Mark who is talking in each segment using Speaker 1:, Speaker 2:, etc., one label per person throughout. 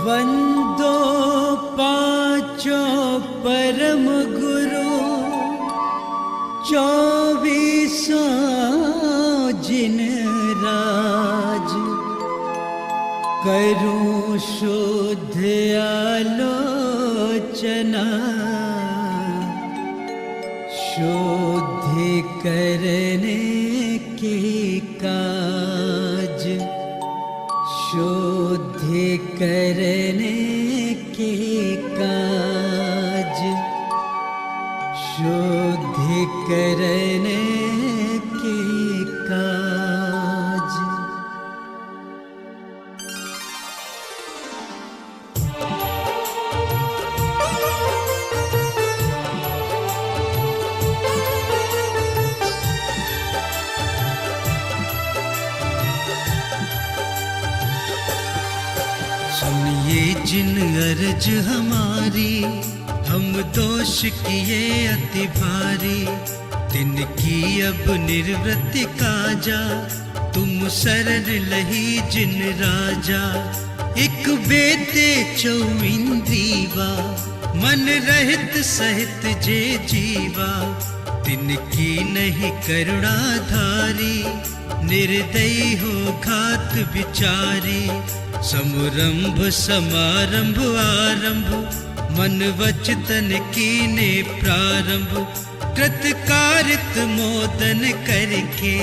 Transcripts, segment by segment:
Speaker 1: वंदो पांचों परम गुरु, 24 जिन राज। करूं शुद्ध आलोचना, शुद्धि करने के काज। शुद्धि करने के काज। शुद्धि करने के काज। सुनिए जिन अर्ज हमारी, हम दोष किए अति भारी। तिनकी अब निर्वृत्ति काजा, तुम शरण लही जिन राजा। एक बेते चौइंद्रीवा, मन रहित सहित जे जीवा। तिनकी नहीं करुणा धारी, निर्दयी हो घात विचारी। समुरंभ समारंभ आरंभ, मन वचन कीने प्रारंभ। कृतकारित मोदन करके,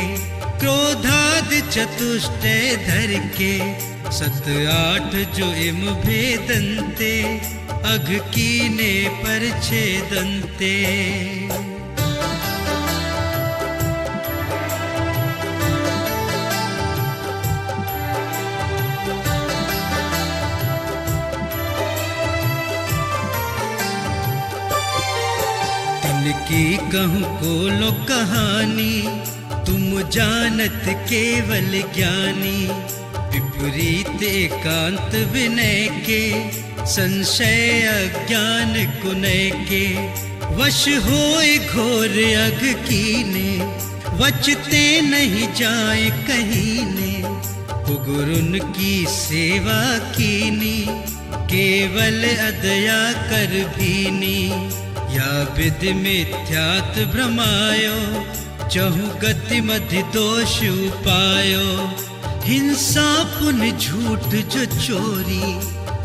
Speaker 1: क्रोधादि चतुष्टय धर के। 7-8 जो इम भेदन्ते, अघ कीने परछेदन्ते। की कहूँ कोलो कहानी, तुम जानत केवल ज्ञानी। विपरीत एकांत विनय के, संशय अज्ञान कुनय के। वश होए घोर अघ कीने, वचते नहीं जाए कहीने। गुरुन की सेवा कीनी, केवल अदया कर भीनी। या विधि मिथ्यात भ्रमायो, चहु गति मधि दोष उपायो। हिंसा पुन झूठ जो चोरी,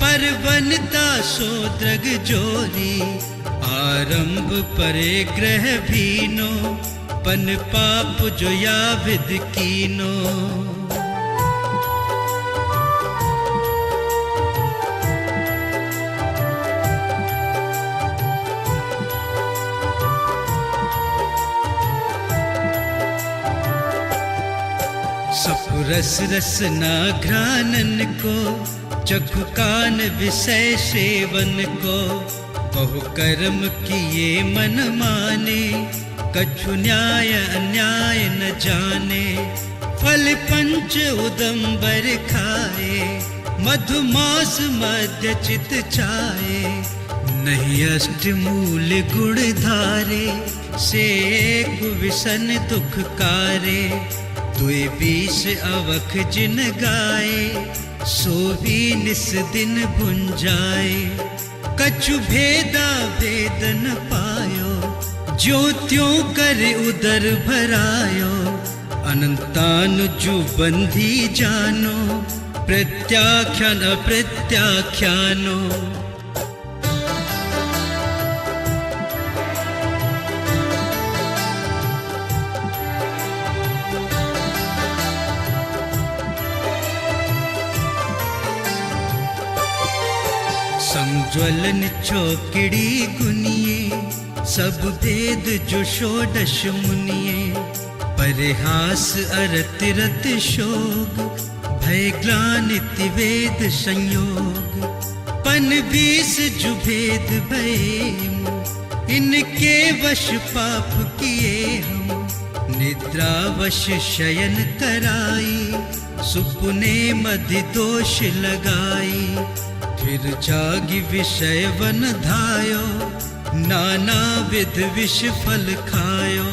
Speaker 1: पर वनता सो द्रग जोरी। आरंभ परे ग्रह भीनो, पन पाप जो या विधि कीनो। सपुरस रसना घ्राणन को, चखु कान विषय सेवन को। बहु कर्म किए मन माने, कछु न्याय अन्याय न जाने। फल पंच उदंबर खाए, मधुमास मध्य चित चाहे। नहीं अष्ट मूल गुण धारे, से कुविसन दुख कारे। 22 अवख जिन गाए, सो भी निस दिन भुंजाए। कछु भेदा भेदन पायो, ज्योत्यों कर उदर भरायो। अनंतानुजु बंधी जानो, प्रत्याख्यान अप्रत्याख्यानो। संज्वलन चौकिड़ी गुनिए, सब वेद जो षोडश मुनिए। परिहास अरत रत शोग, भय ग्लानिति वेद संयोग। पन 20 जो भेद भये, इनके वश पाप किए हम। निद्रा वश शयन कराई, सुपुने मधि दोष लगाई। फिर जागी विषय वन धायो, नाना विध विष फल खायो।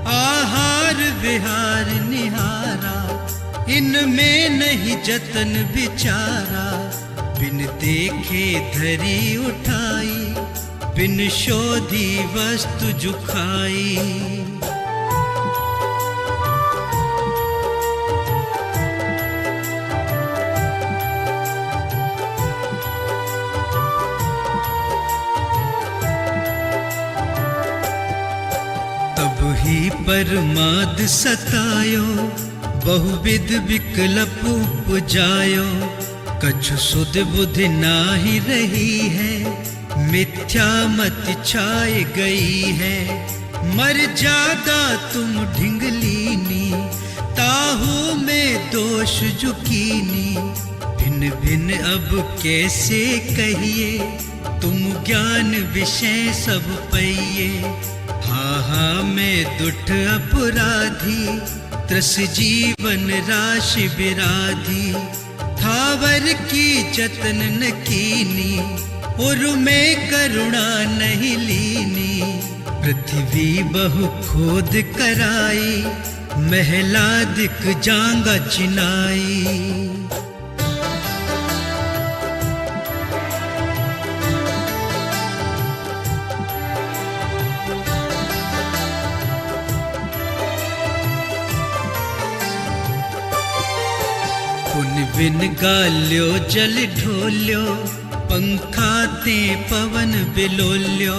Speaker 1: आहार विहार निहारा, इनमें नहीं जतन विचारा। बिन देखे धरी उठाई, बिन शोधी वस्तु जुखाई। तब ही परमाद सतायो, बहुविध विकल्प उपजायो। कछु सुध बुद्धि नाही रही है, मिथ्या मत छाए गई है। मर्यादा तुम ढिंगलीनी, ताहू में दोष जुकीनी। भिन्न भिन्न अब कैसे कहिए, तुम ज्ञान विषय सब पइए। हा मैं दुष्ट अपराधी, त्रस जीवन राशि विराधी। थावर की जतन न कीनी, और में करुणा नहीं लीनी। पृथ्वी बहु खोद कराई, महलादिक जांगा चिनाई। पुन बिन गाल्यो जल ढोल्यो, पंखा ते पवन बिलोल्यो।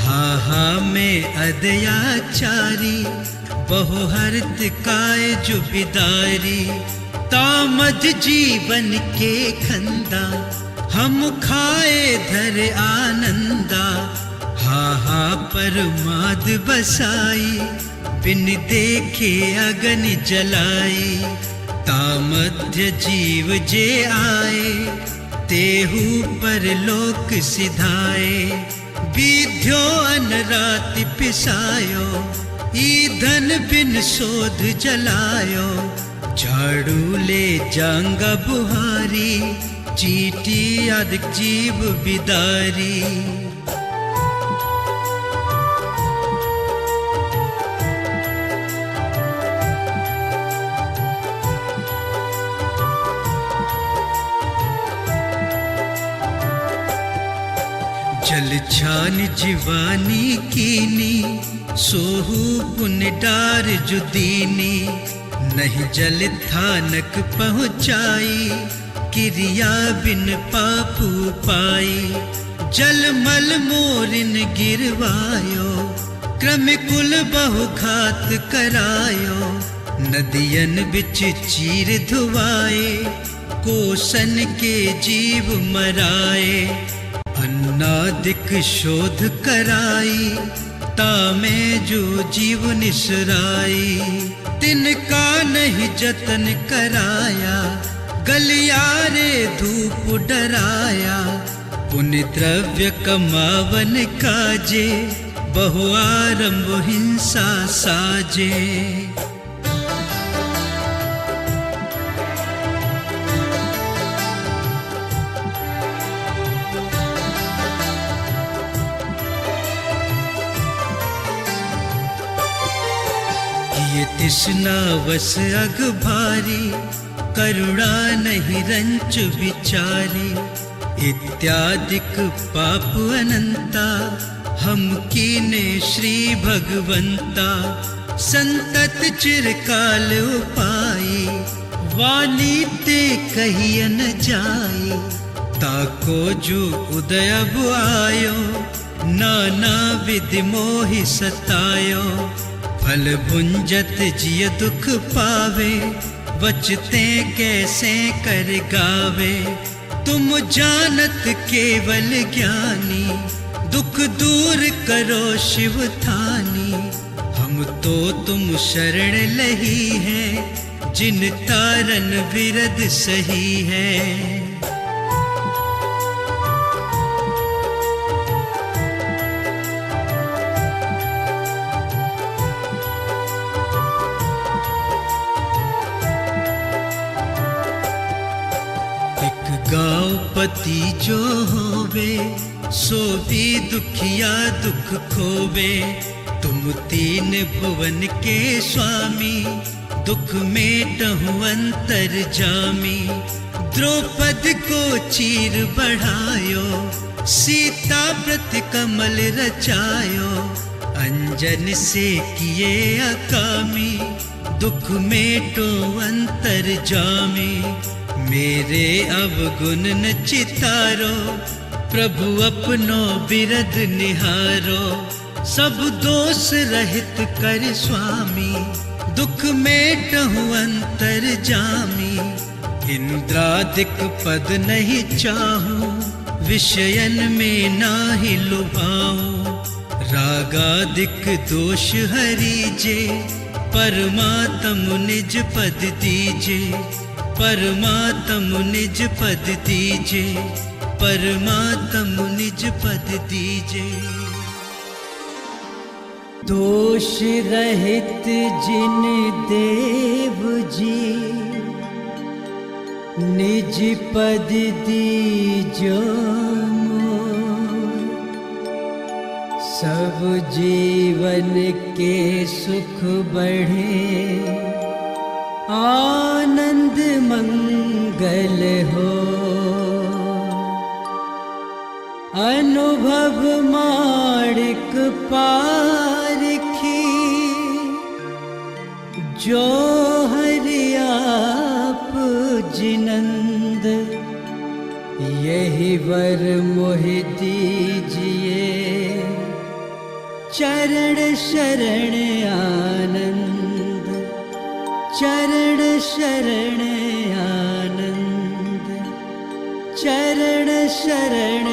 Speaker 1: हा में अदयाचारी, बहुहर्त काय जो बिदारी। तामद जीवन के खंदा, हम खाए धर आनंदा। हा परमाद बसाई, बिन देखे अगन जलाई। तामध्य जीव जे आए, तेहू पर लोक सिधाए। विध्यो अनराति पिसायो, ईंधन बिन शोध जलायो। झाड़ू ले जांगा बुहारी, चीटी अधिक जीव बिदारी। जल छान जीवानी कीनी, सोहू पुन डार जुदीनी। नहीं जल थानक पहुँचाई, क्रिया बिन पापू पाई। जल मल मोरिन गिरवायो, क्रम कुल बहु घात करायो। नदियन बिच चीर धुआए, कोसन के जीव मराए। अन्नादिक शोध कराई, तामे जो जीव निसराई। तिनका नहीं जतन कराया, गलियारे धूप डराया। पुण्य द्रव्य कमावन काजे, बहु आरंभ हिंसा साजे। ये तृष्णा वस अग भारी, करुणा नहीं रंच विचारी। इत्यादिक पाप अनंता, हम कीने श्री भगवंता। संतत चिरकाल उपाई, वाणी ते कहिय न जाई। ताको जो उदय अब आयो, नाना विधि मोहि सतायो। फल भुंजत जिय दुख पावे, बचते कैसे कर गावे। तुम जानत केवल ज्ञानी, दुख दूर करो शिव थानी। हम तो तुम शरण लही है, जिन तारन विरद सही है। गाँव पति जो होवे, सो भी दुखिया दुख खोवे। तुम तीन भुवन के स्वामी, दुख मेटहु अंतर जामी। द्रौपद को चीर बढ़ायो, सीता व्रत कमल रचायो, अंजन से किए अकामी, दुख मेटो अंतर जामी। मेरे अवगुण न चितारो, प्रभु अपनो बिरद निहारो, सब दोष रहित कर स्वामी, दुख मेटहु अंतर जामी। इंद्रादिक पद नहीं चाहूं, विषयन में नाही लुभाऊं, रागादिक दोष हरीजे, परमात्म निज पद दीजे, परमात्म निज पद दीजे, परमात्म निज पद दीजे।
Speaker 2: दोष रहित जिन देव जी, निज पद दीजो मोर, सब जीवन के सुख बढ़े, आनंद मंगल हो। अनुभव माणिक पारखी, जो हरि आप जिनंद, यही वर मोह दीजिए, चरण शरण आनंद, चरण शरण आनंद, चरण शरण